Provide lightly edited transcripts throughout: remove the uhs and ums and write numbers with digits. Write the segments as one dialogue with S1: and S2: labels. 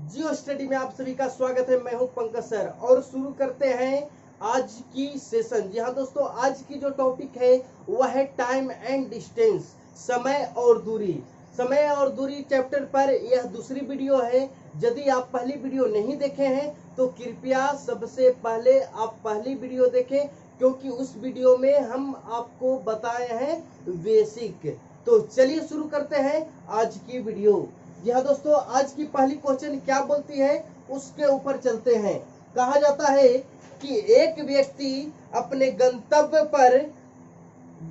S1: जियो study में आप सभी का स्वागत है। मैं हूं पंकज सर और शुरू करते हैं आज की सेशन। जी हाँ दोस्तों, आज की जो टॉपिक है वह है टाइम एंड डिस्टेंस, समय और दूरी। समय और दूरी चैप्टर पर यह दूसरी वीडियो है। यदि आप पहली वीडियो नहीं देखे हैं तो कृपया सबसे पहले आप पहली वीडियो देखें, क्योंकि उस वीडियो में हम आपको बताए हैं बेसिक। तो चलिए शुरू करते हैं आज की वीडियो। जी हाँ दोस्तों, आज की पहली क्वेश्चन क्या बोलती है उसके ऊपर चलते हैं। कहा जाता है कि एक व्यक्ति अपने गंतव्य पर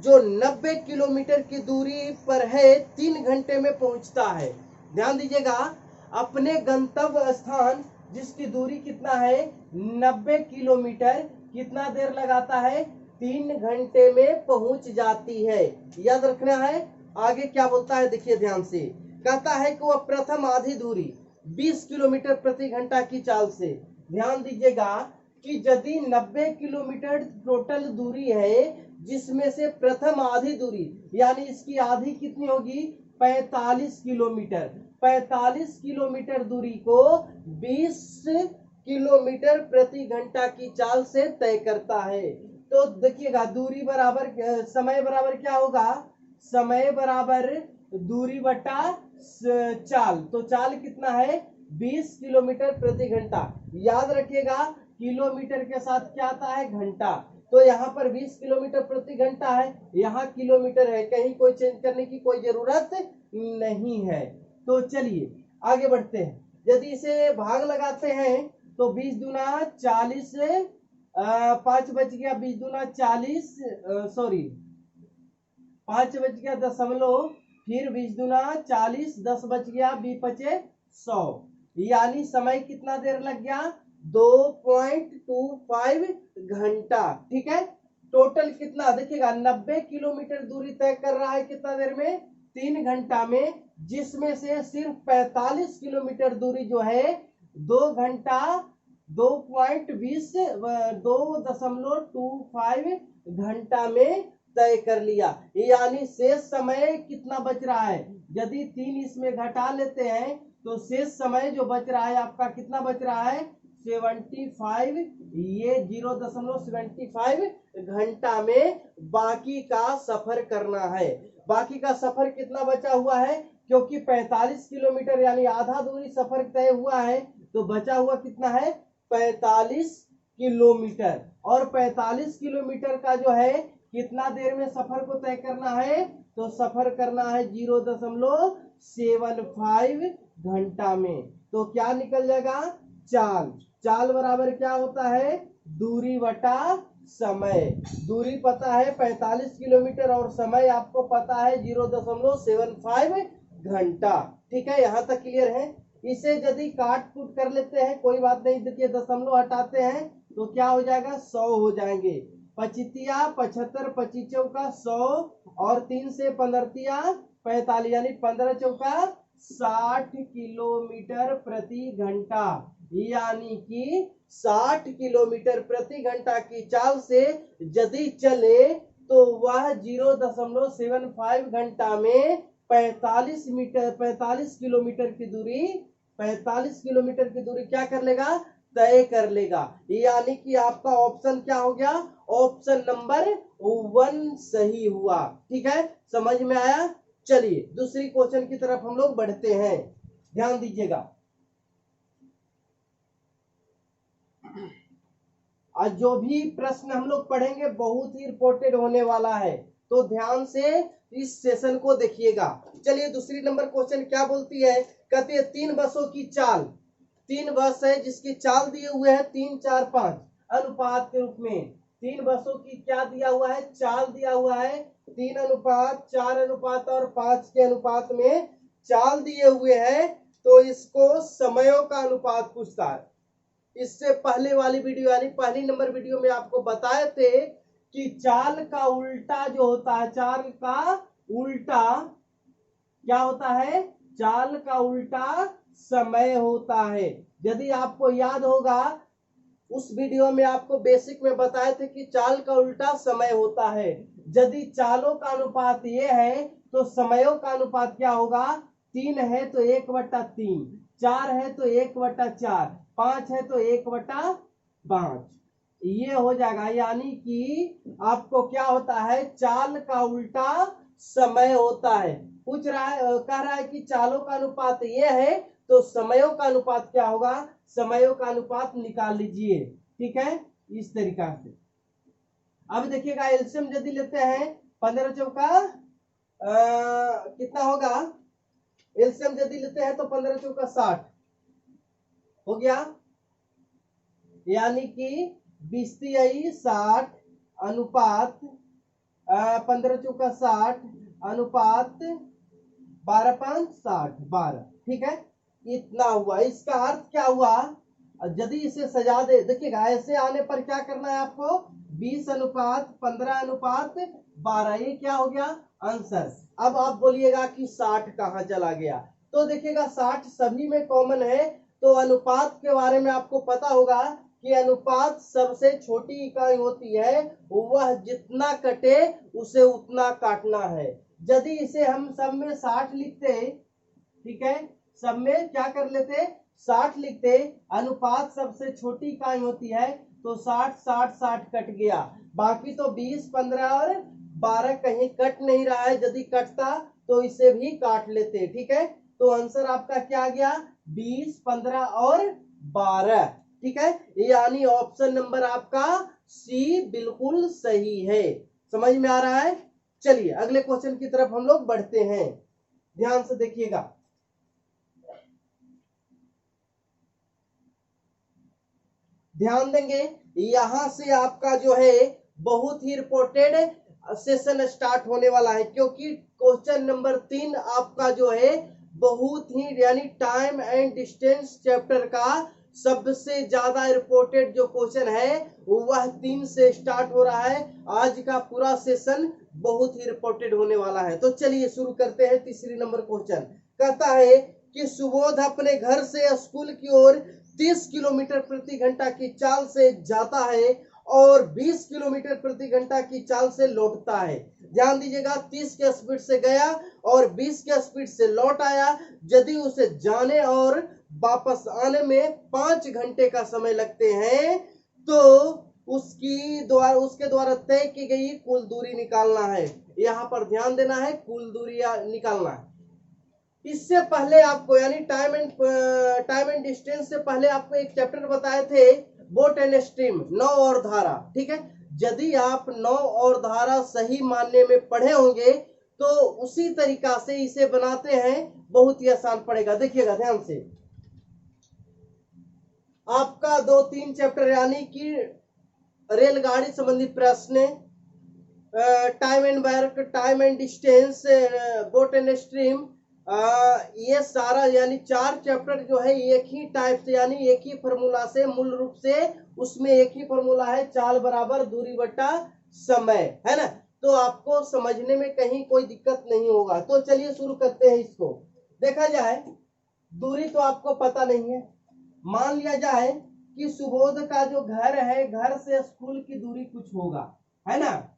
S1: जो 90 किलोमीटर की दूरी पर है 3 घंटे में पहुंचता है। ध्यान दीजिएगा, अपने गंतव्य स्थान जिसकी दूरी कितना है 90 किलोमीटर, कितना देर लगाता है 3 घंटे में पहुंच जाती है। याद रखना है। आगे क्या बोलता है देखिए ध्यान से। कहता है कि वह प्रथम आधी दूरी 20 किलोमीटर प्रति घंटा की चाल से। ध्यान दीजिएगा कि यदि 90 किलोमीटर टोटल दूरी है, जिसमें से प्रथम आधी दूरी यानी इसकी आधी कितनी होगी 45 किलोमीटर। 45 किलोमीटर दूरी को 20 किलोमीटर प्रति घंटा की चाल से तय करता है। तो देखिएगा, दूरी बराबर समय बराबर क्या होगा, समय बराबर दूरी बटा चाल। तो चाल कितना है 20 किलोमीटर प्रति घंटा। याद रखिएगा, किलोमीटर के साथ क्या आता है घंटा। तो यहाँ पर 20 किलोमीटर प्रति घंटा है, यहाँ किलोमीटर है, कहीं कोई चेंज करने की कोई जरूरत नहीं है। तो चलिए आगे बढ़ते हैं। यदि इसे भाग लगाते हैं तो 20 दूना 40, 5 बच गया 20 दूना 40, सॉरी 5 बच गया दशमलव, फिर 20 दूना 40, 10 बच गया 20 बचे 100, यानी समय कितना देर लग गया 2.25 घंटा। ठीक है, टोटल कितना देखिएगा 90 किलोमीटर दूरी तय कर रहा है कितना देर में 3 घंटा में, जिसमें से सिर्फ 45 किलोमीटर दूरी जो है 2 घंटा 2.25 घंटा में तय कर लिया। यानी शेष समय कितना बच रहा है, यदि 3 इसमें घटा लेते हैं तो शेष समय जो बच रहा है आपका कितना बच रहा है 75। ये 0.75 घंटा में बाकी का सफर करना है। बाकी का सफर कितना बचा हुआ है, क्योंकि 45 किलोमीटर यानी आधा दूरी सफर तय हुआ है, तो बचा हुआ कितना है 45 किलोमीटर। और 45 किलोमीटर का जो है कितना देर में सफर को तय करना है, तो सफर करना है 0.75 घंटा में। तो क्या निकल जाएगा चाल। चाल बराबर क्या होता है दूरी बटा समय। दूरी पता है 45 किलोमीटर और समय आपको पता है 0.75 घंटा। ठीक है, यहां तक क्लियर है। इसे यदि काट कूट कर लेते हैं कोई बात नहीं, देखिए दशमलव हटाते हैं तो क्या हो जाएगा 100 हो जाएंगे। 25 75 25 चौका 100 और 3 से 15 45 यानी 15 चौका 60 किलोमीटर प्रति घंटा। यानी कि 60 किलोमीटर प्रति घंटा की चाल से यदि चले तो वह 0.75 घंटा में 45 किलोमीटर की दूरी 45 किलोमीटर की दूरी क्या कर लेगा तय कर लेगा। यानी कि आपका ऑप्शन क्या हो गया, ऑप्शन नंबर 1 सही हुआ। ठीक है, समझ में आया। चलिए दूसरी क्वेश्चन की तरफ हम लोग बढ़ते हैं, ध्यान दीजिएगा। आज जो भी प्रश्न हम लोग पढ़ेंगे बहुत ही इंपॉर्टेंट होने वाला है, तो ध्यान से इस सेशन को देखिएगा। चलिए दूसरी नंबर क्वेश्चन क्या बोलती है, कहती है 3 बसों की चाल। 3 बस है जिसकी चाल दिए हुए हैं 3 4 5 अनुपात के रूप में। 3 बसों की क्या दिया हुआ है चाल दिया हुआ है 3 अनुपात 4 अनुपात और 5 के अनुपात में चाल दिए हुए हैं। तो इसको समयों का अनुपात पूछता है। इससे पहले वाली वीडियो यानी पहली नंबर वीडियो में आपको बताए थे कि चाल का उल्टा जो होता है, चाल का उल्टा क्या होता है, चाल का उल्टा समय होता है। यदि आपको याद होगा उस वीडियो में आपको बेसिक में बताए थे कि चाल का उल्टा समय होता है। यदि चालों का अनुपात ये है तो समयों का अनुपात क्या होगा 3 है तो 1/3, 4 है तो 1/4, 5 है तो 1/5, ये हो जाएगा। यानी कि आपको क्या होता है, चाल का उल्टा समय होता है। पूछ रहा है, कह रहा है कि चालों का अनुपात ये है तो समयों का अनुपात क्या होगा, समयों का अनुपात निकाल लीजिए। ठीक है, इस तरीका से। अब देखिएगा एलसीएम यदि लेते हैं 15 चौका कितना होगा, एलसीएम यदि लेते हैं तो 15 चौका 60 हो गया। यानी कि 20/60 अनुपात 15 चौका 60 अनुपात 12/5 12। ठीक है, इतना हुआ। इसका अर्थ क्या हुआ, यदि इसे सजा दे, देखिएगा ऐसे आने पर क्या करना है आपको, 20:15:12, ये क्या हो गया आंसर। अब आप बोलिएगा कि 60 कहाँ चला गया, तो देखिएगा 60 सभी में कॉमन है। तो अनुपात के बारे में आपको पता होगा कि अनुपात सबसे छोटी इकाई होती है, वह जितना कटे उसे उतना काटना है। यदि इसे हम सब में 60 लिखते, ठीक है, सब में क्या कर लेते 60 लिखते, अनुपात सबसे छोटी इकाई होती है, तो 60 60 60 कट गया। बाकी तो 20 15 और 12 कहीं कट नहीं रहा है, यदि कटता तो इसे भी काट लेते। ठीक है, तो आंसर आपका क्या आ गया, 20 15 और 12। ठीक है, यानी ऑप्शन नंबर आपका सी बिल्कुल सही है। समझ में आ रहा है। चलिए अगले क्वेश्चन की तरफ हम लोग बढ़ते हैं, ध्यान से देखिएगा। ध्यान देंगे, यहां से आपका जो है बहुत ही रिपोर्टेड सेशन स्टार्ट होने वाला है, क्योंकि क्वेश्चन नंबर 3 आपका जो है बहुत ही, यानी टाइम एंड डिस्टेंस चैप्टर का सबसे ज्यादा रिपोर्टेड जो क्वेश्चन है वह 3 से स्टार्ट हो रहा है। आज का पूरा सेशन बहुत ही रिपोर्टेड होने वाला है। तो चलिए शुरू करते हैं। तीसरी नंबर क्वेश्चन कहता है कि सुबोध अपने घर से स्कूल की ओर 30 किलोमीटर प्रति घंटा की चाल से जाता है और 20 किलोमीटर प्रति घंटा की चाल से लौटता है। ध्यान दीजिएगा, 30 के स्पीड से गया और 20 के स्पीड से लौट आया। यदि उसे जाने और वापस आने में 5 घंटे का समय लगते हैं तो उसके द्वारा तय की गई कुल दूरी निकालना है। यहाँ पर ध्यान देना है, कुल दूरी निकालना है। इससे पहले आपको, यानी टाइम एंड डिस्टेंस से पहले आपको एक चैप्टर बताए थे, बोट एंड स्ट्रीम, नौ और धारा। ठीक है, यदि आप नौ और धारा सही मानने में पढ़े होंगे तो उसी तरीका से इसे बनाते हैं, बहुत ही आसान पड़ेगा। देखिएगा ध्यान से, आपका 2-3 चैप्टर यानी कि रेलगाड़ी संबंधी प्रश्न, time and work, time and distance, boat and stream, ये सारा यानी 4 चैप्टर जो है एक ही टाइप से, यानी एक ही फॉर्मूला से, मूल रूप से उसमें एक ही फॉर्मूला है, चाल बराबर दूरी बटा समय, है ना। तो आपको समझने में कहीं कोई दिक्कत नहीं होगा। तो चलिए शुरू करते हैं इसको। देखा जाए, दूरी तो आपको पता नहीं है। मान लिया जाए कि सुबोध का जो घर है, घर से स्कूल की दूरी कुछ होगा, है ना।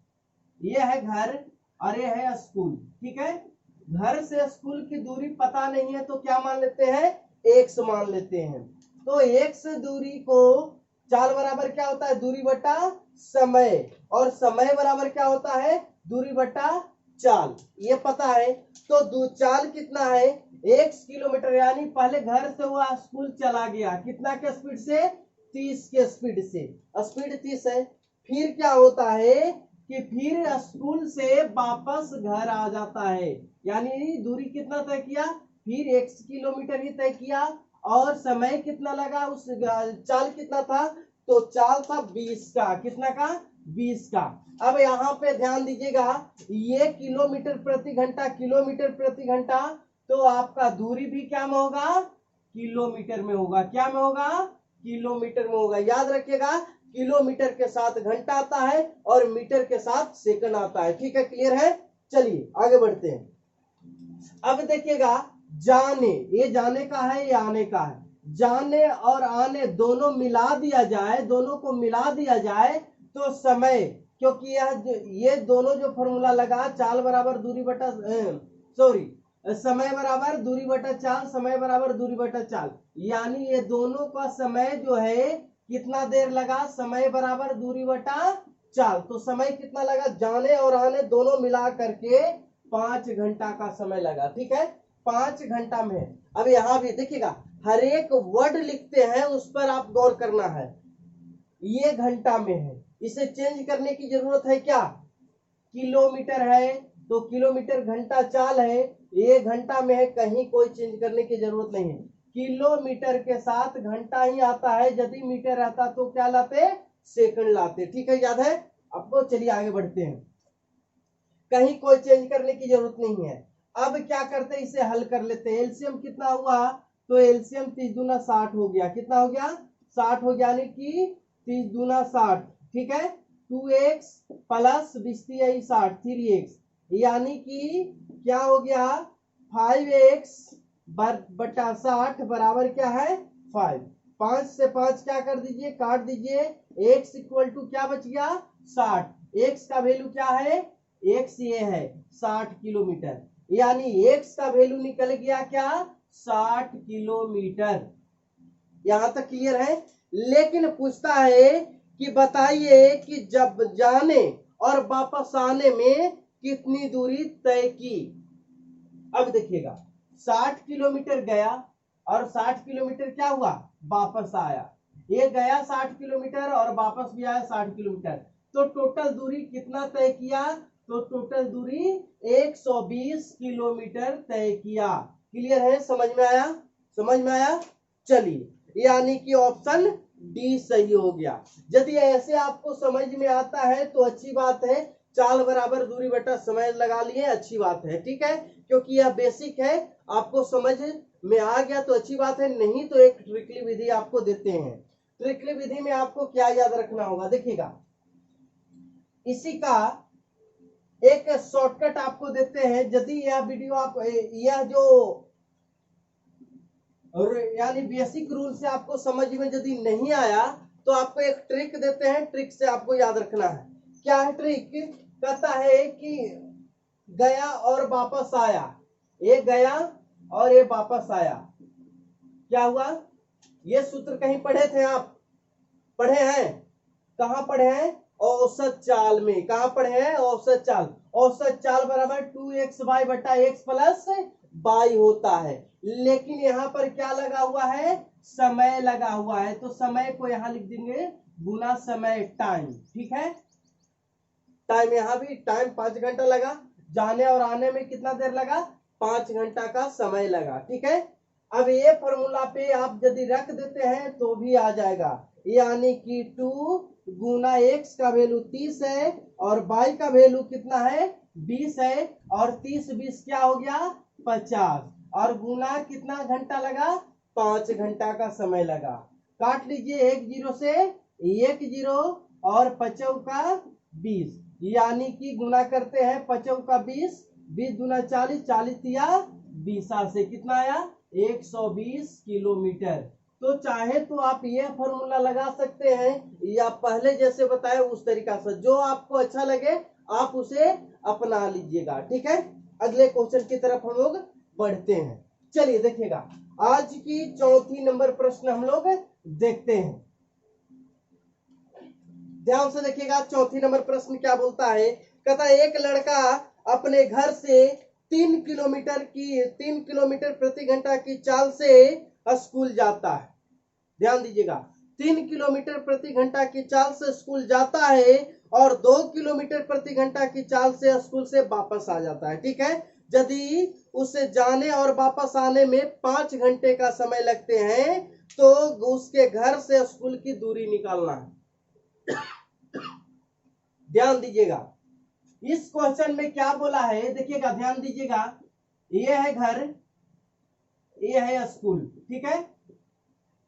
S1: ये है घर और ये है स्कूल। ठीक है, घर से स्कूल की दूरी पता नहीं है तो क्या मान लेते हैं, x मान लेते हैं। तो x दूरी को, चाल बराबर क्या होता है, दूरी बटा समय, और समय बराबर क्या होता है, दूरी बटा चाल, ये पता है। तो चाल कितना है, x किलोमीटर, यानी पहले घर से वह स्कूल चला गया, कितना के स्पीड से, 30 के स्पीड से, स्पीड 30 है। फिर क्या होता है कि फिर स्कूल से वापस घर आ जाता है, यानी दूरी कितना तय किया, फिर 1 किलोमीटर ही तय किया, और समय कितना लगा, उस चाल कितना था, तो चाल था 20 का, कितना का, 20 का। अब यहाँ पे ध्यान दीजिएगा, ये किलोमीटर प्रति घंटा, किलोमीटर प्रति घंटा, तो आपका दूरी भी क्या में होगा, किलोमीटर में होगा। क्या में होगा, किलोमीटर में होगा। याद रखिएगा, किलोमीटर के साथ घंटा आता है और मीटर के साथ सेकंड आता है। ठीक है, क्लियर है। चलिए आगे बढ़ते हैं। अब देखिएगा, जाने, ये जाने का है, ये आने का है। जाने और आने दोनों मिला दिया जाए, दोनों को मिला दिया जाए तो समय, क्योंकि ये दोनों जो फॉर्मूला लगा, चाल बराबर दूरी बटा, सॉरी, समय बराबर दूरी बटा चाल, समय बराबर दूरी बटा चाल, यानी ये दोनों का समय जो है कितना देर लगा, समय बराबर दूरी बटा चाल। तो समय कितना लगा, जाने और आने दोनों मिला करके 5 घंटा का समय लगा। ठीक है, 5 घंटा में। अब यहां भी देखिएगा, हर एक वर्ड लिखते हैं उस पर आप गौर करना है। ये घंटा में है, इसे चेंज करने की जरूरत है क्या, किलोमीटर है तो किलोमीटर घंटा चाल है, ये घंटा में है, कहीं कोई चेंज करने की जरूरत नहीं है। किलोमीटर के साथ घंटा ही आता है, यदि मीटर रहता तो क्या लाते, सेकंड लाते। ठीक है, याद है आपको। चलिए आगे बढ़ते हैं, कहीं कोई चेंज करने की जरूरत नहीं है। अब क्या करते हैं, इसे हल कर लेते हैं। एलसीएम कितना हुआ, तो एलसीएम 30 दूना 60 हो गया। कितना हो गया, 60 हो गया, यानी कि 30 दूना 60। ठीक है, 2x प्लस 20 3x, यानी कि क्या हो गया, 5x बटा 60 बराबर क्या है 5। 5 से 5 क्या कर दीजिए, काट दीजिए। x इक्वल टू क्या बच गया 60। x का वैल्यू क्या है, x ये है 60 किलोमीटर, यानी x का वैल्यू निकल गया क्या 60 किलोमीटर। यहां तक क्लियर है। लेकिन पूछता है कि बताइए कि जब जाने और वापस आने में कितनी दूरी तय की। अब देखिएगा, 60 किलोमीटर गया और 60 किलोमीटर क्या हुआ, वापस आया। ये गया 60 किलोमीटर और वापस भी आया 60 किलोमीटर, तो टोटल दूरी कितना तय किया, तो टोटल दूरी 120 किलोमीटर तय किया। क्लियर है, समझ में आया, समझ में आया। चलिए, यानी कि ऑप्शन डी सही हो गया। यदि ऐसे आपको समझ में आता है तो अच्छी बात है, चाल बराबर दूरी बटा समय लगा लिए, अच्छी बात है। ठीक है, क्योंकि यह बेसिक है, आपको समझ में आ गया तो अच्छी बात है, नहीं तो एक ट्रिकली विधि आपको देते हैं। ट्रिकली विधि में आपको क्या याद रखना होगा, देखिएगा, इसी का एक शॉर्टकट आपको देते हैं। यदि यह वीडियो आप, यह जो यानी बेसिक रूल से आपको समझ में यदि नहीं आया तो आपको एक ट्रिक देते हैं, ट्रिक से आपको याद रखना है। क्या है ट्रिक, कहता है कि गया और वापस आया, ये गया और ये वापस आया, क्या हुआ, ये सूत्र कहीं पढ़े थे आप, पढ़े हैं, कहां पढ़े हैं, औसत चाल में। कहां पढ़े हैं, औसत चाल। औसत चाल बराबर 2x बटा x प्लस y होता है। लेकिन यहां पर क्या लगा हुआ है, समय लगा हुआ है, तो समय को यहां लिख देंगे गुना समय, टाइम। ठीक है, टाइम, यहां भी टाइम 5 घंटा लगा, जाने और आने में कितना देर लगा, 5 घंटा का समय लगा। ठीक है, अब ये फॉर्मूला पे आप यदि रख देते हैं तो भी आ जाएगा, यानी कि 2 गुना x का वैल्यू 30 है और y का वैल्यू कितना है 20 है, और 30 20 क्या हो गया 50, और गुना कितना घंटा लगा 5 घंटा का समय लगा। काट लीजिए, एक जीरो से एक जीरो और 5 का 20, यानी कि गुना करते हैं 5 का 20, 20 दूना 40, 40 या 20 से कितना आया 120 किलोमीटर। तो चाहे तो आप ये फॉर्मूला लगा सकते हैं या पहले जैसे बताए उस तरीका से, जो आपको अच्छा लगे आप उसे अपना लीजिएगा। ठीक है, अगले क्वेश्चन की तरफ हम लोग बढ़ते हैं। चलिए देखिएगा, आज की चौथी नंबर प्रश्न हम लोग देखते हैं, ध्यान से देखिएगा। चौथी नंबर प्रश्न क्या बोलता है, कहता है एक लड़का अपने घर से 3 किलोमीटर प्रति घंटा की चाल से स्कूल जाता है। ध्यान दीजिएगा, 3 किलोमीटर प्रति घंटा की चाल से स्कूल जाता है और 2 किलोमीटर प्रति घंटा की चाल से स्कूल से वापस आ जाता है। ठीक है, यदि उसे जाने और वापस आने में 5 घंटे का समय लगते हैं तो उसके घर से स्कूल की दूरी निकालना है। ध्यान दीजिएगा, इस क्वेश्चन में क्या बोला है, देखिएगा ध्यान दीजिएगा, ये है घर, ये है स्कूल। ठीक है,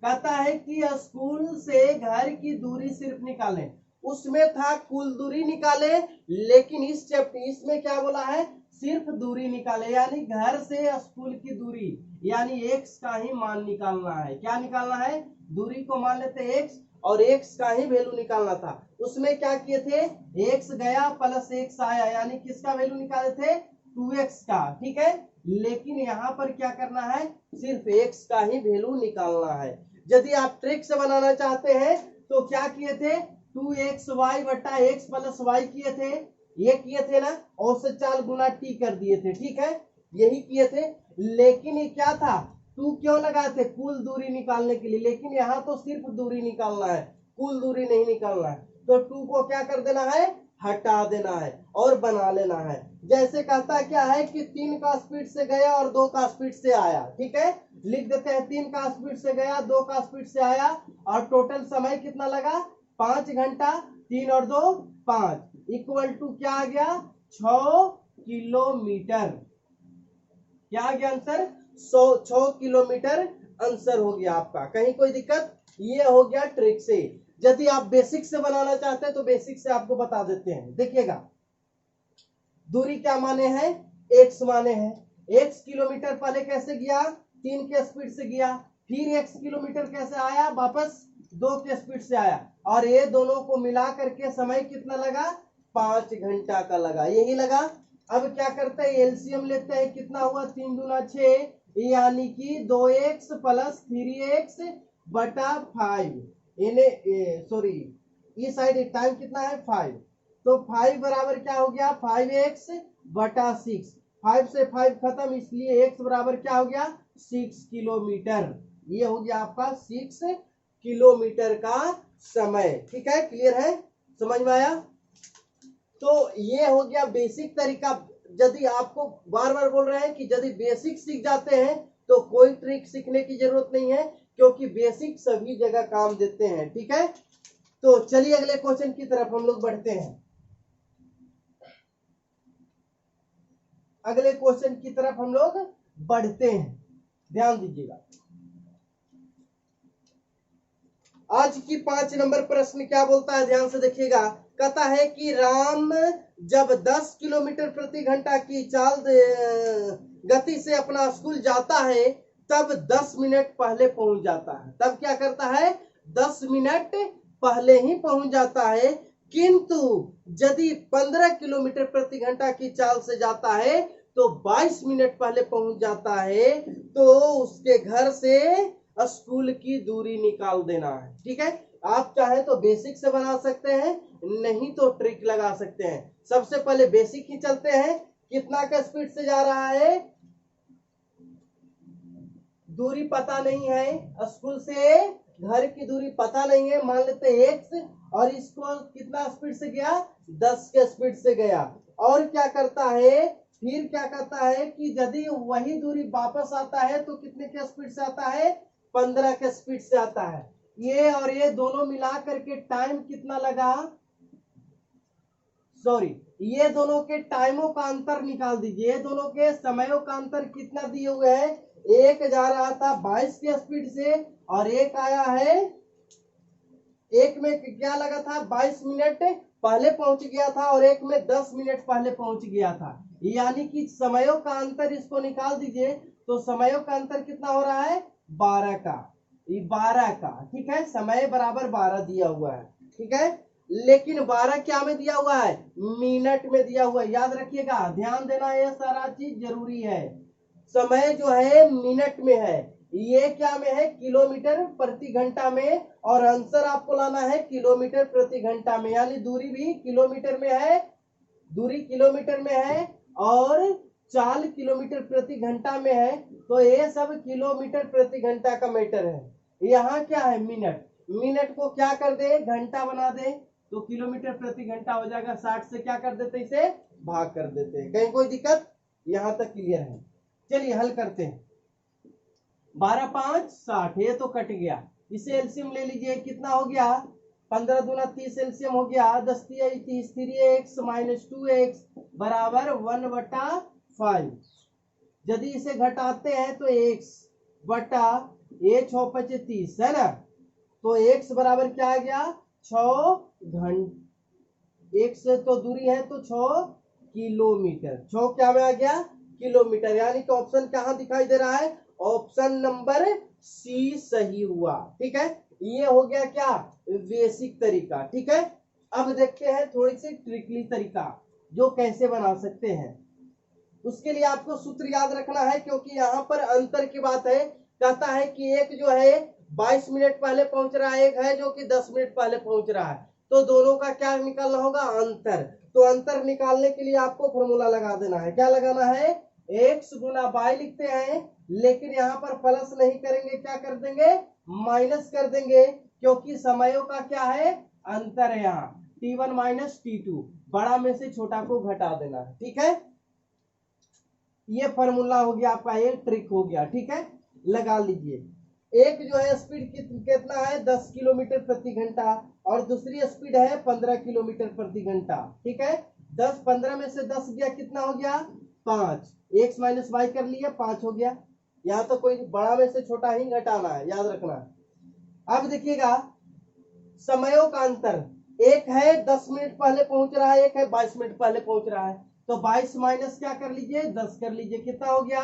S1: कहता है कि स्कूल से घर की दूरी सिर्फ निकालें, उसमें था कुल दूरी निकाले, लेकिन इस चैप्टर इसमें क्या बोला है, सिर्फ दूरी निकाले, यानी घर से स्कूल की दूरी, यानी x का ही मान निकालना है। क्या निकालना है, दूरी को मान लेते x और x का ही वैल्यू निकालना था। उसमें क्या किए थे, x गया प्लस x आया, यानी किसका वैल्यू निकाले थे 2x का। ठीक है, लेकिन यहाँ पर क्या करना है, सिर्फ x का ही वैल्यू निकालना है। यदि आप ट्रिक से बनाना चाहते हैं तो क्या किए थे, 2xy बटा x प्लस y किए थे, ये किए थे ना, और से 4 गुना t कर दिए थे, ठीक है, यही किए थे। लेकिन ये क्या था, 2 क्यों लगाए थे, कुल दूरी निकालने के लिए, लेकिन यहाँ तो सिर्फ दूरी निकालना है, कुल दूरी नहीं निकालना है। तो 2 को क्या कर देना है, हटा देना है और बना लेना है। जैसे कहता क्या है कि 3 का स्पीड से गया और 2 का स्पीड से आया, ठीक है, लिख देते हैं 3 का स्पीड से गया, 2 का स्पीड से आया, और टोटल समय कितना लगा, 5 घंटा, 3 और 2 5, इक्वल टू क्या आ गया, 6 किलोमीटर। क्या आ गया आंसर, 6 किलोमीटर आंसर हो गया आपका। कहीं कोई दिक्कत, ये हो गया ट्रिक से। यदि आप बेसिक से बनाना चाहते हैं तो बेसिक से आपको बता देते हैं। देखिएगा, दूरी क्या माने हैं, x माने हैं। x किलोमीटर पहले कैसे गया, 3 के स्पीड से गया, फिर x किलोमीटर कैसे आया, वापस 2 के स्पीड से आया, और ये दोनों को मिला करके समय कितना लगा, 5 घंटा का लगा, यही लगा। अब क्या करते हैं, एलसीएम लेते हैं, कितना हुआ, 3 दूना 6, यानी कि 2x प्लस 3x बटा 5, सॉरी इस साइड टाइम कितना है 5, तो 5 बराबर क्या हो गया, 5x बटा 6, 5 से 5 खत्म, इसलिए x बराबर क्या हो गया, 6 किलोमीटर। ये हो गया आपका 6 किलोमीटर का समय। ठीक है, क्लियर है, समझ में आया। तो ये हो गया बेसिक तरीका। यदि आपको बार बार बोल रहे हैं कि यदि बेसिक सीख जाते हैं तो कोई ट्रिक सीखने की जरूरत नहीं है, क्योंकि बेसिक सभी जगह काम देते हैं। ठीक है, तो चलिए अगले क्वेश्चन की तरफ हम लोग बढ़ते हैं। अगले क्वेश्चन की तरफ हम लोग बढ़ते हैं, ध्यान दीजिएगा। आज की 5 नंबर प्रश्न क्या बोलता है, ध्यान से देखिएगा। कहता है कि राम जब 10 किलोमीटर प्रति घंटा की चाल गति से अपना स्कूल जाता है तब 10 मिनट पहले पहुंच जाता है। तब क्या करता है, 10 मिनट पहले ही पहुंच जाता है। किंतु यदि 15 किलोमीटर प्रति घंटा की चाल से जाता है तो 22 मिनट पहले पहुंच जाता है। तो उसके घर से स्कूल की दूरी निकाल देना है। ठीक है, आप चाहे तो बेसिक से बना सकते हैं, नहीं तो ट्रिक लगा सकते हैं। सबसे पहले बेसिक ही चलते हैं। कितना का स्पीड से जा रहा है, दूरी पता नहीं है, स्कूल से घर की दूरी पता नहीं है, मान लेते हैं x, और इसको कितना स्पीड से गया, 10 के स्पीड से गया। और क्या करता है, फिर क्या करता है कि यदि वही दूरी वापस आता है तो कितने के स्पीड से आता है, 15 के स्पीड से आता है। ये और ये दोनों मिला करके टाइम कितना लगा, सॉरी, ये दोनों के टाइमों का अंतर निकाल दीजिए। ये दोनों के समयों का अंतर कितना दिए हुए है, एक जा रहा था 22 की स्पीड से और एक आया है, एक में क्या लगा था, 22 मिनट पहले पहुंच गया था और एक में 10 मिनट पहले पहुंच गया था। यानी कि समयों का अंतर इसको निकाल दीजिए, तो समयों का अंतर कितना हो रहा है, 12 का, 12 का। ठीक है, समय बराबर 12 दिया हुआ है। ठीक है, लेकिन 12 क्या में दिया हुआ है, मिनट में दिया हुआ है। याद रखिएगा, ध्यान देना, ये सारा चीज जरूरी है। समय जो है मिनट में है, ये क्या में है, किलोमीटर प्रति घंटा में, और आंसर आपको लाना है किलोमीटर प्रति घंटा में। यानी दूरी भी किलोमीटर में है, दूरी किलोमीटर में है और चाल किलोमीटर प्रति घंटा में है। तो ये सब किलोमीटर प्रति घंटा का मैटर है। यहाँ क्या है, मिनट, मिनट को क्या कर दे, घंटा बना दे, तो किलोमीटर प्रति घंटा हो जाएगा। 60 से क्या कर देते, इसे भाग कर देते हैं। कहीं कोई दिक्कत, यहां तक क्लियर है। चलिए हल करते हैं। 12 5 60, ये तो कट गया, इसे एलसीएम ले लीजिए, कितना हो गया, 15 दूना 30 एलसीएम हो गया, 10 30, 3x माइनस 2x बराबर 1/5। यदि इसे घटाते हैं तो x बटा ये 6 5 30 है ना, तो x बराबर क्या आ गया, 6 घंटे। एक से तो दूरी है तो 6 किलोमीटर, 6 क्या में आ गया, किलोमीटर। यानी कि ऑप्शन कहां दिखाई दे रहा है, ऑप्शन नंबर सी सही हुआ। ठीक है, ये हो गया क्या, बेसिक तरीका। ठीक है, अब देखते हैं थोड़ी सी ट्रिकली तरीका जो कैसे बना सकते हैं। उसके लिए आपको सूत्र याद रखना है, क्योंकि यहाँ पर अंतर की बात है। कहता है कि एक जो है 22 मिनट पहले पहुंच रहा है, एक है जो कि 10 मिनट पहले पहुंच रहा है, तो दोनों का क्या निकालना होगा, अंतर। तो अंतर निकालने के लिए आपको फॉर्मूला लगा देना है। क्या लगाना है, एक्स गुना वाई लिखते हैं, लेकिन यहाँ पर प्लस नहीं करेंगे, क्या कर देंगे, माइनस कर देंगे, क्योंकि समयों का क्या है, अंतर है। यहाँ T1 माइनस T2, बड़ा में से छोटा को घटा देना है। ठीक है, ये फॉर्मूला हो गया आपका, ये ट्रिक हो गया। ठीक है, लगा लीजिए। एक जो है स्पीड कितना है, 10 किलोमीटर प्रति घंटा, और दूसरी स्पीड है 15 किलोमीटर प्रति घंटा। ठीक है, 10 15 में से 10 गया, कितना हो गया, 5। एक्स माइनस वाई कर लिया, 5 हो गया। यहाँ तो कोई बड़ा में से छोटा ही घटाना है, याद रखना। अब देखिएगा समयों का अंतर, एक है 10 मिनट पहले पहुंच रहा है, एक है 22 मिनट पहले पहुंच रहा है। तो 22 माइनस क्या कर लीजिए, 10 कर लीजिए, कितना हो गया,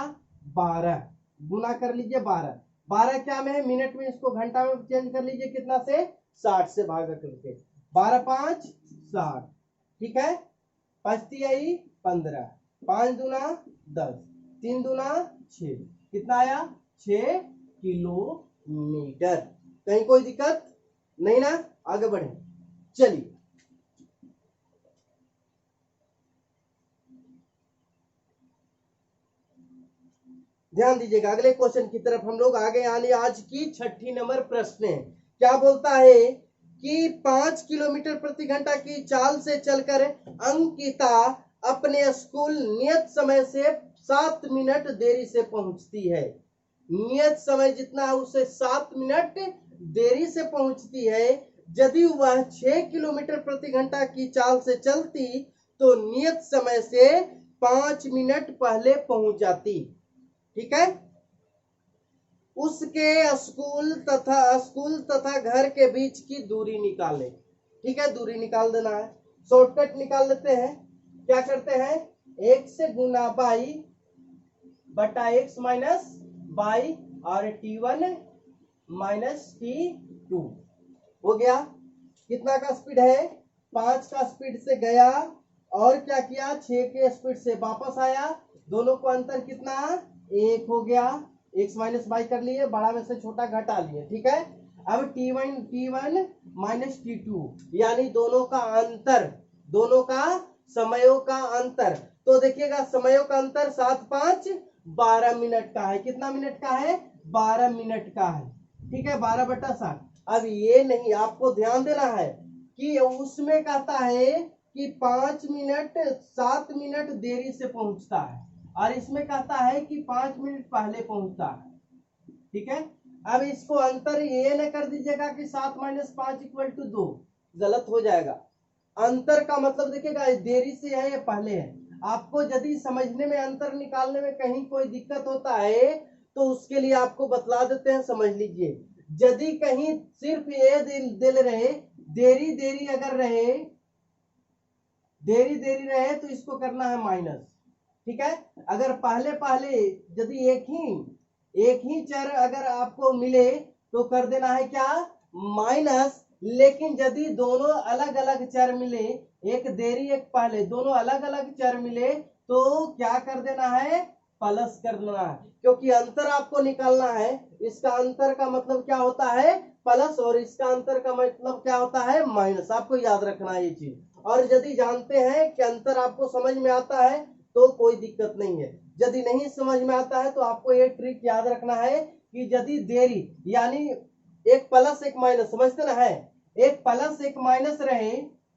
S1: 12। गुना कर लीजिए 12, 12 क्या में है, मिनट में, इसको घंटा में चेंज कर लीजिए, कितना से, 60 से भागा करके, 12 5 60। ठीक है, 5 आई 15, 5 दूना 10, 3 दूना 6, कितना आया, 6 किलोमीटर। कहीं कोई दिक्कत नहीं ना, आगे बढ़े। चलिए ध्यान दीजिएगा, अगले क्वेश्चन की तरफ हम लोग आगे आने। आज की 6 नंबर प्रश्न है। क्या बोलता है कि 5 किलोमीटर प्रति घंटा की चाल से चलकर अंकिता अपने स्कूल नियत समय से 7 मिनट देरी से पहुंचती है। नियत समय जितना है उससे 7 मिनट देरी से पहुंचती है। यदि वह 6 किलोमीटर प्रति घंटा की चाल से चलती तो नियत समय से 5 मिनट पहले पहुंच जाती। ठीक है, उसके स्कूल तथा घर के बीच की दूरी निकाले। ठीक है, दूरी निकाल देना है, शॉर्टकट निकाल लेते हैं। क्या करते हैं, एक्स गुना बाई बटा एक्स माइनस बाई, और T1 माइनस T2 हो गया। कितना का स्पीड है, 5 का स्पीड से गया, और क्या किया, 6 के स्पीड से वापस आया, दोनों को अंतर कितना, 1 हो गया। एक्स माइनस बाई कर लिए, बड़ा में से छोटा घटा लिए। ठीक है, अब T1 माइनस T2, यानी दोनों का अंतर, दोनों का समयों का अंतर। तो देखिएगा समयों का अंतर 7 5 12 मिनट का है। कितना मिनट का है, 12 मिनट का है। ठीक है, 12 बटा 7। अब ये नहीं, आपको ध्यान देना है कि उसमें कहता है कि 5 मिनट 7 मिनट देरी से पहुंचता है, और इसमें कहता है कि 5 मिनट पहले पहुंचता है। ठीक है, अब इसको अंतर ये न कर दीजिएगा कि 7 माइनस 5 इक्वल टू 2, गलत हो जाएगा। अंतर का मतलब देखिएगा देरी से है या पहले है। आपको यदि समझने में, अंतर निकालने में कहीं कोई दिक्कत होता है तो उसके लिए आपको बतला देते हैं, समझ लीजिए। यदि कहीं सिर्फ ये दिल रहे, देरी देरी अगर रहे, देरी देरी रहे, तो इसको करना है माइनस। ठीक है, अगर पहले पहले यदि एक ही चर अगर आपको मिले तो कर देना है क्या, माइनस। लेकिन यदि दोनों अलग अलग चर मिले, एक देरी एक पहले, दोनों अलग अलग चर मिले, तो क्या कर देना है, प्लस कर देना है, क्योंकि अंतर आपको निकालना है। इसका अंतर का मतलब क्या होता है, प्लस, और इसका अंतर का मतलब क्या होता है, माइनस। आपको याद रखना है ये चीज। और यदि जानते हैं कि अंतर आपको समझ में आता है तो कोई दिक्कत नहीं है। यदि नहीं समझ में आता है तो आपको ये ट्रिक याद रखना है कि यदि देरी, यानी एक प्लस एक माइनस, समझते ना है, एक प्लस एक माइनस रहे,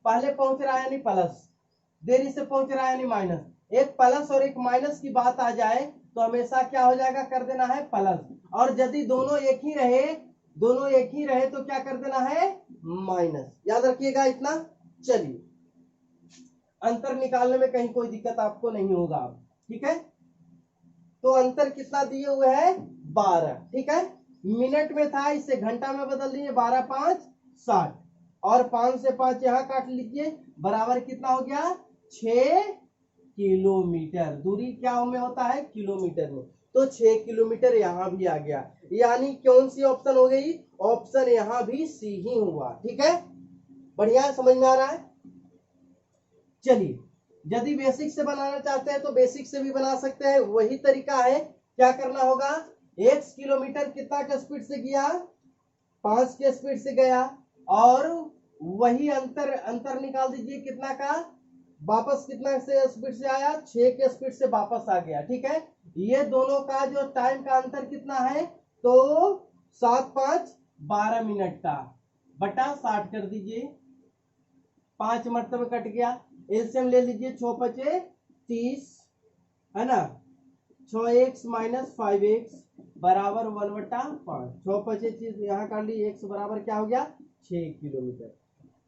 S1: पहले पहुंच रहा है यानी प्लस, देरी से पहुंच रहा है यानी माइनस, एक प्लस और एक माइनस की बात आ जाए तो हमेशा क्या हो जाएगा, कर देना है प्लस। और यदि दोनों एक ही रहे तो क्या कर देना है, माइनस। याद रखिएगा इतना। चलिए, अंतर निकालने में कहीं कोई दिक्कत आपको नहीं होगा। ठीक है, तो अंतर कितना दिए हुए है, 12। ठीक है, मिनट में था, इसे घंटा में बदल दीजिए, 12 5 60, और 5 से 5 यहां काट लीजिए, बराबर कितना हो गया, 6 किलोमीटर। दूरी क्या में होता है, किलोमीटर में, तो 6 किलोमीटर यहां भी आ गया। यानी कौन सी ऑप्शन हो गई, ऑप्शन यहां भी सी ही हुआ। ठीक है, बढ़िया, समझ में आ रहा है। चलिए यदि बेसिक से बनाना चाहते हैं तो बेसिक से भी बना सकते हैं, वही तरीका है। क्या करना होगा, x किलोमीटर कितना के स्पीड से गया, 5 के स्पीड से गया, और वही अंतर निकाल दीजिए कितना का, वापस कितना से स्पीड से आया, 6 के स्पीड से वापस आ गया। ठीक है, ये दोनों का जो टाइम का अंतर कितना है, तो 7 5 12 मिनट का बटा 60 कर दीजिए, 5 मरतबे कट गया। एलसीएम ले लीजिए, 6 5 30 है ना, 6x माइनस 5x बराबर 1/5। 6 5 चीज यहाँ कर ली, x बराबर क्या हो गया, 6 किलोमीटर।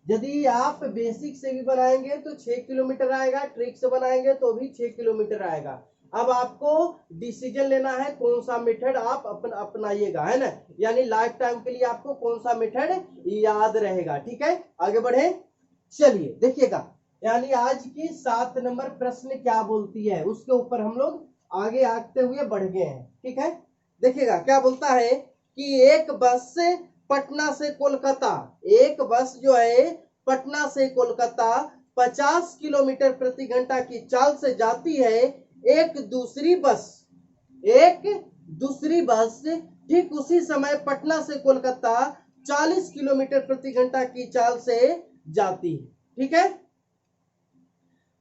S1: यदि आप बेसिक से भी बनाएंगे तो 6 किलोमीटर आएगा, ट्रिक से बनाएंगे तो भी 6 किलोमीटर आएगा। अब आपको डिसीजन लेना है कौन सा मेथड आप अपनाइएगा, है ना, यानी लाइफ टाइम के लिए आपको कौन सा मेथड याद रहेगा। ठीक है, आगे बढ़े, चलिए देखिएगा, यानी आज की 7 नंबर प्रश्न क्या बोलती है, उसके ऊपर हम लोग आगे आते हुए बढ़ गए हैं। ठीक है, देखिएगा क्या बोलता है कि एक बस से पटना से कोलकाता, एक बस जो है पटना से कोलकाता 50 किलोमीटर प्रति घंटा की चाल से जाती है। एक दूसरी बस ठीक उसी समय पटना से कोलकाता 40 किलोमीटर प्रति घंटा की चाल से जाती है। ठीक है,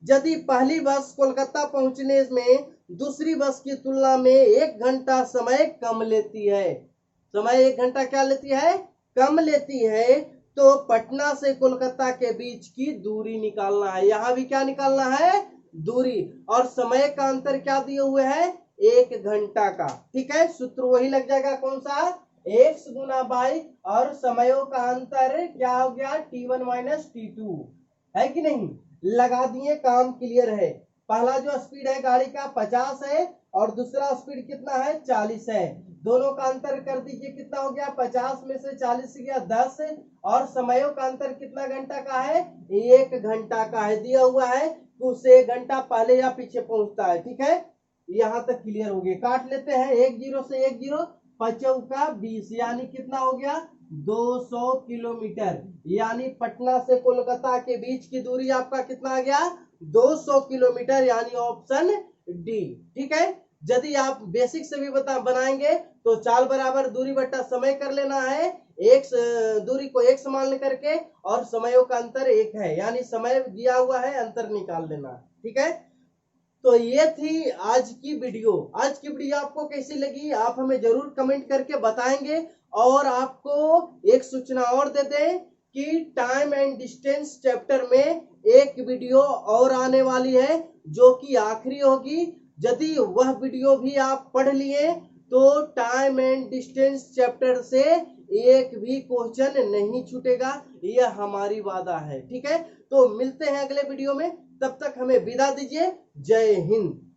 S1: यदि पहली बस कोलकाता पहुंचने में दूसरी बस की तुलना में 1 घंटा समय कम लेती है, समय 1 घंटा क्या लेती है, कम लेती है, तो पटना से कोलकाता के बीच की दूरी निकालना है। यहां भी क्या निकालना है, दूरी, और समय का अंतर क्या दिए हुए है, 1 घंटा का। ठीक है, सूत्र वही लग जाएगा, कौन सा, x गुना बाई, और समयों का अंतर क्या हो गया, t1 माइनस t2, है कि नहीं, लगा दिए, काम क्लियर है। पहला जो स्पीड है गाड़ी का 50 है, और दूसरा स्पीड कितना है, 40 है। दोनों का अंतर कर दीजिए, कितना हो गया, 50 में से 40 गया 10, और समयों का अंतर कितना घंटा का है, 1 घंटा का है, दिया हुआ है कि उससे 1 घंटा पहले या पीछे पहुंचता है। ठीक है, यहां तक क्लियर हो गया। काट लेते हैं, 1 0 से 1 0, 5 20, यानी कितना हो गया, 200 किलोमीटर, यानी पटना से कोलकाता के बीच की दूरी आपका कितना आ गया, 200 किलोमीटर, यानी ऑप्शन डी। ठीक है, यदि आप बेसिक से भी बनाएंगे तो चाल बराबर दूरी बट्टा समय कर लेना है, एक दूरी को एक मान लेकर के, और समयों का अंतर 1 है, यानी समय दिया हुआ है, अंतर निकाल लेना। ठीक है, तो ये थी आज की वीडियो। आज की वीडियो आपको कैसी लगी आप हमें जरूर कमेंट करके बताएंगे, और आपको एक सूचना और दे दें कि टाइम एंड डिस्टेंस चैप्टर में एक वीडियो और आने वाली है, जो कि आखिरी होगी। यदि वह वीडियो भी आप पढ़ लिए तो टाइम एंड डिस्टेंस चैप्टर से एक भी क्वेश्चन नहीं छूटेगा, यह हमारी वादा है। ठीक है, तो मिलते हैं अगले वीडियो में, तब तक हमें विदा दीजिए। जय हिंद।